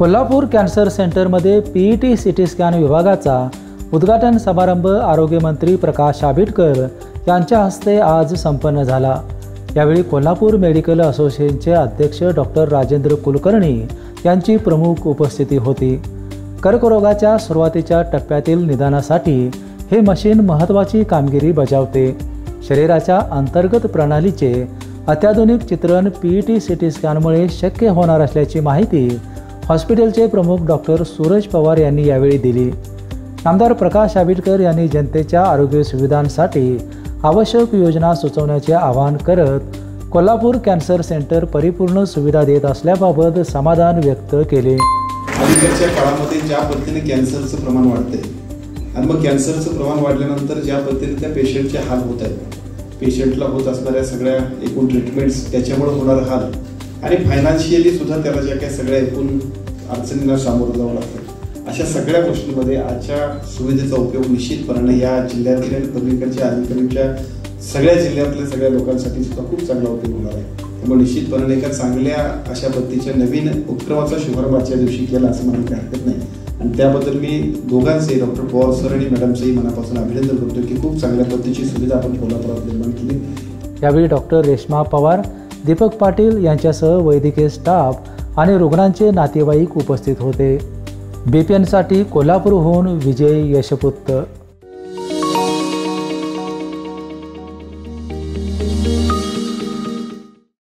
Kolhapur cancer सेंटरमध्ये PET CT scan विभागाचा उद्घाटन समारंभ आरोग्यमंत्री प्रकाश आबिटकर यांच्या हस्ते आज संपन्न झाला। यावेळी कोल्हापूर मेडिकल असोसिएशनचे अध्यक्ष डॉक्टर राजेंद्र कुलकर्णी यांची प्रमुख उपस्थिती होती। कर्करोगाच्या सुरुवातीच्या टप्प्यातील निदानासाठी हे मशीन महत्त्वाची कामगिरी बजावते। शरीराच्या अंतर्गत प्रणालीचे अत्याधुनिक चित्रण पीईटी सीटी स्कॅनमुळे शक्य होणार असल्याची माहिती हॉस्पिटलचे प्रमुख डॉक्टर सूरज पवार यांनी यावेळी दिली। आमदार प्रकाश आबिटकर यांनी जनतेच्या आरोग्य सुविधांसाठी आवश्यक योजना सुचवण्याचे आवाहन करत कोल्हापूर कॅन्सर सेंटर परिपूर्ण सुविधा देत असल्याबाबत समाधान व्यक्त केले। अलीकडच्या काळामध्ये ज्या पद्धतीने कॅन्सरचं प्रमाण वाढते आणि मग कॅन्सरचं प्रमाण वाढल्यानंतर ज्या पद्धतीने त्या पेशंटचे हाल होत आहेत, पेशंटला होत असणाऱ्या सगळ्या एकूण ट्रीटमेंट्स, त्याच्यामुळे होणारा हाल आणि फायनान्शियली सुद्धा त्याला ज्या काही सगळ्या एकूण अडचणींना सामोरं जावं लागतं, अशा सगळ्या गोष्टींमध्ये आजच्या सुविधेचा उपयोग निश्चितपणे या जिल्ह्यातील आणि पलीकडच्या अलीकडच्या सगळ्या जिल्ह्यातल्या सगळ्या लोकांसाठी सुद्धा खूप चांगला उपयोग होणार आहे। त्यामुळे निश्चितपणे एका चांगल्या अशा पद्धतीच्या नवीन उपक्रमाचा शुभारंभ आजच्या दिवशी केला असं मला काही हरकत नाही आणि त्याबद्दल मी दोघांचे डॉक्टर पवार सर आणि मॅडमचेही मनापासून अभिनंदन करतो की खूप चांगल्या पद्धतीची सुविधा आपण कोल्हापुरात निर्माण केली। यावेळी डॉक्टर रेश्मा पवार, दीपक पाटील यांच्यासह वैद्यकीय स्टाफ आणि रुग्णांचे नातेवाईक उपस्थित होते। BPN साठी कोल्हापूरहून विजय यशपुत्र।